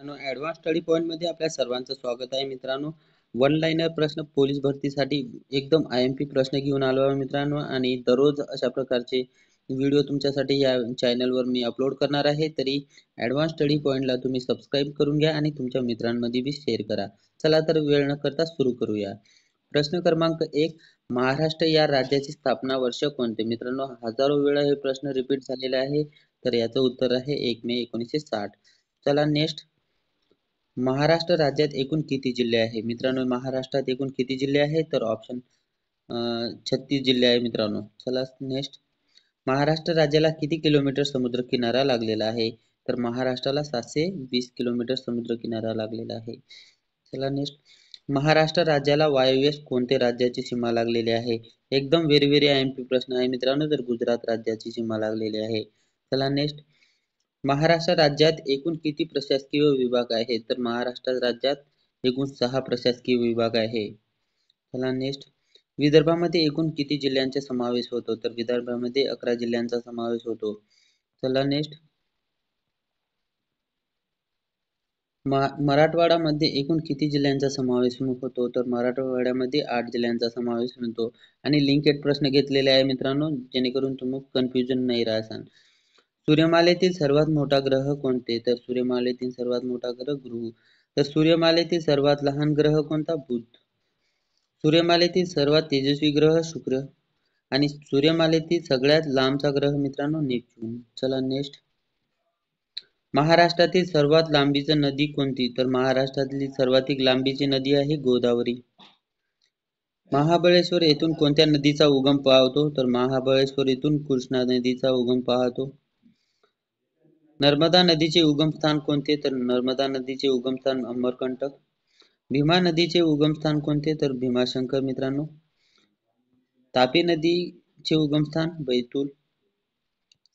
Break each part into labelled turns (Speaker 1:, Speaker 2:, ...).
Speaker 1: Advance study point मध्ये आपल्या सर्वांचं स्वागत आहे मित्रांनो. वन लाइनर प्रश्न पोलीस भरतीसाठी एकदम IMP प्रश्न घेऊन आलो आहे मित्रांनो, आणि दररोज अशा प्रकारचे व्हिडिओ तुमच्यासाठी या चॅनलवर मी अपलोड करणार आहे. तरी ऍडव्हान्स स्टडी पॉइंटला तुम्ही सबस्क्राईब करून घ्या आणि तुमच्या मित्रांमध्ये बी शेअर करा. चला तर वेळ न करता सुरू करूया. प्रश्न क्रमांक 1, महाराष्ट्र या राज्याची स्थापना वर्ष कोणते? मित्रांनो, हजारो वेळा हे प्रश्न रिपीट झालेले आहे, तर याचं उत्तर आहे 1 मे 1960. चला नेक्स्ट. महाराष्ट्र राज्यात एकूण किती जिल्हे आहे? मित्रांनो, महाराष्ट्रात एकूण किती जिल्हे आहेत? तर ऑप्शन 36 जिल्हे आहे मित्रांनो. चला नेक्स्ट. महाराष्ट्र राज्याला किती किलोमीटर समुद्र किनारा लागलेला आहे? तर महाराष्ट्राला 720 किलोमीटर समुद्र किनारा लागलेला आहे. चला नेक्स्ट. महाराष्ट्र राज्याला वायव्येस कोणत्या राज्याची सीमा लागलेली आहे? एकदम व्हेरी IMP प्रश्न आहे मित्रांनो, तर गुजरात राज्याची सीमा लागलेली आहे. चला नेक्स्ट. महाराष्ट्र राज्यात एकूण किती प्रशासकीय विभाग आहेत? तर महाराष्ट्र राज्यात एकूण 6 प्रशासकीय विभाग आहे. चला नेक्स्ट. विदर्भामध्ये एकूण किती जिल्ह्यांचा समावेश होतो? तर विदर्भामध्ये 11 जिल्ह्यांचा समावेश होतो. चला नेक्स्ट. मराठवाड्यामध्ये एकूण किती जिल्ह्यांचा समावेश होतो? तर मराठवाड्यामध्ये 8 जिल्ह्यांचा समावेश होतो. आणि लिंकेड प्रश्न घेतलेले आहे मित्रांनो, जेणेकरून तुम्ही कन्फ्युजन नाही राहसान. सूर्यमालेतील सर्वात मोठा ग्रह कोणते? तर सूर्यमालेतील सर्वात मोठा ग्रह गुरु. तर सूर्यमालेतील सर्वात लहान ग्रह कोणता? बुध. सूर्यमालेतील सर्वात तेजस्वी ग्रह शुक्र. आणि सूर्यमालेतील सगळ्यात लांबचा ग्रह मित्रांनो नेपच्यून. चला नेक्स्ट. महाराष्ट्रातील सर्वात लांबीची नदी कोणती? तर महाराष्ट्रातील सर्वाधिक लांबीची नदी आहे गोदावरी. महाबळेश्वर येथून कोणत्या नदीचा उगम पावतो? तर महाबळेश्वर येथून कृष्णा नदीचा उगम पाहतो. नर्मदा नदीचे उगमस्थान कोणते? तर नर्मदा नदीचे उगमस्थान अमरकंटक. भीमा नदीचे उगमस्थान कोणते? तर भीमाशंकर मित्रांनो. तापी नदीचे उगमस्थान बैतूल.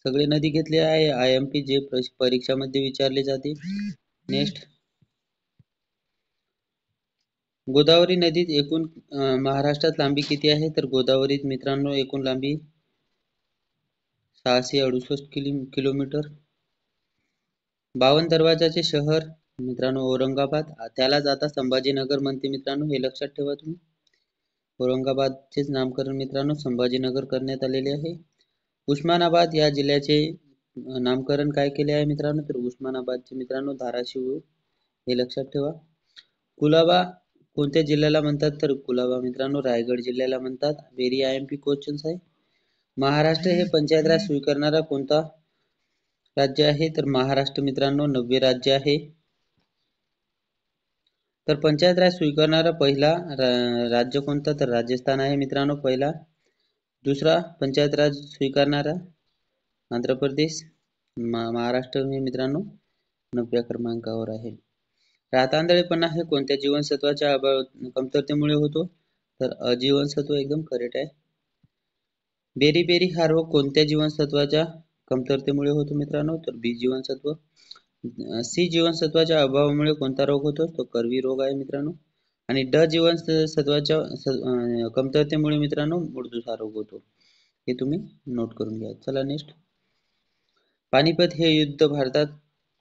Speaker 1: सगळे नदी घेतले आहे IMP, जे परीक्षामध्ये विचारले जाते. नेक्स्ट. गोदावरी नदीत एकूण महाराष्ट्रात लांबी किती आहे? तर गोदावरीत मित्रांनो एकूण लांबी 668 किलोमीटर. 52 दरवाजाचे शहर मित्रांनो औरंगाबाद. त्यालाच आता संभाजीनगर म्हणते मित्रांनो, हे लक्षात ठेवा तुम्ही. औरंगाबादचेच नामकरण मित्रांनो संभाजीनगर करण्यात आलेले आहे. उस्मानाबाद या जिल्ह्याचे नामकरण काय केले आहे मित्रांनो? तर उस्मानाबादचे मित्रांनो धाराशिव, हे लक्षात ठेवा. कुलाबा कोणत्या जिल्ह्याला म्हणतात? तर कुलाबा मित्रांनो रायगड जिल्ह्याला म्हणतात. व्हेरी IMP क्वेश्चन्स आहे. महाराष्ट्र हे पंचायत राज स्वीकारणारा कोणता राज्य आहे? तर महाराष्ट्र मित्रांनो 90 राज्य आहे. तर पंचायत राज स्वीकारणारा पहिला राज्य कोणता? तर राजस्थान आहे मित्रांनो पहिला. दुसरा पंचायत राज स्वीकारणारा आंध्र प्रदेश. महाराष्ट्र हे मित्रांनो 9व्या क्रमांकावर आहे. रातांधळेपणा हे कोणत्या जीवनसत्वाच्या कमतरतेमुळे होतो? तर अजीवनसत्व, एकदम करेक्ट आहे. बेरी हा रोग कोणत्या जीवनसत्वाच्या कमतरतेमुळे होतो मित्रांनो? तर बी जीवनसत्व. सी जीवनसत्वाच्या अभावामुळे कोणता रोग होतो? तो कर्वी रोग आहे मित्रांनो. आणि ड जीवनसत्वाच्या कमतरतेमुळे मित्रांनो मूळदुसा रोग होतो. हे तुम्ही नोट करून घ्या. चला नेक्स्ट. पानिपत हे युद्ध भारतात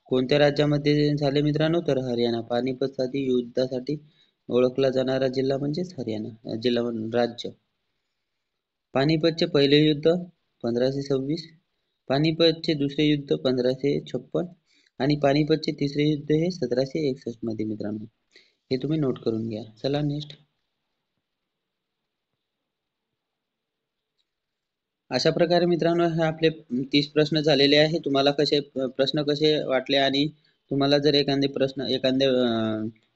Speaker 1: कोणत्या राज्यामध्ये झाले मित्रांनो? तर हरियाणा. पानिपतसाठी युद्धासाठी ओळखला जाणारा जिल्हा म्हणजेच हरियाणा जिल्हा राज्य. पानिपतचे पहिले युद्ध 1526, पानिपतचे दुसरे युद्ध 1556 आणि पानिपतचे तिसरे युद्ध हे 1761 मध्ये मित्रांनो. हे तुम्ही नोट करून घ्या. चला नेक्स्ट. अशा प्रकारे मित्रांनो हे आपले 30 प्रश्न झालेले आहे. तुम्हाला प्रश्न कसे वाटले, आणि तुम्हाला जर एखाद्या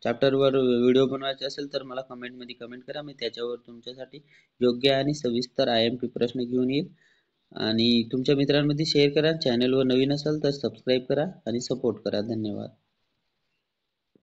Speaker 1: चॅप्टरवर व्हिडिओ बनवायचे असेल तर मला कमेंटमध्ये कमेंट करा. मी त्याच्यावर तुमच्यासाठी योग्य आणि सविस्तर IMP प्रश्न घेऊन येईल. आणि तुमच्या मित्रांमध्ये शेअर करा. चॅनलवर नवीन असाल तर सबस्क्राईब करा आणि सपोर्ट करा. धन्यवाद.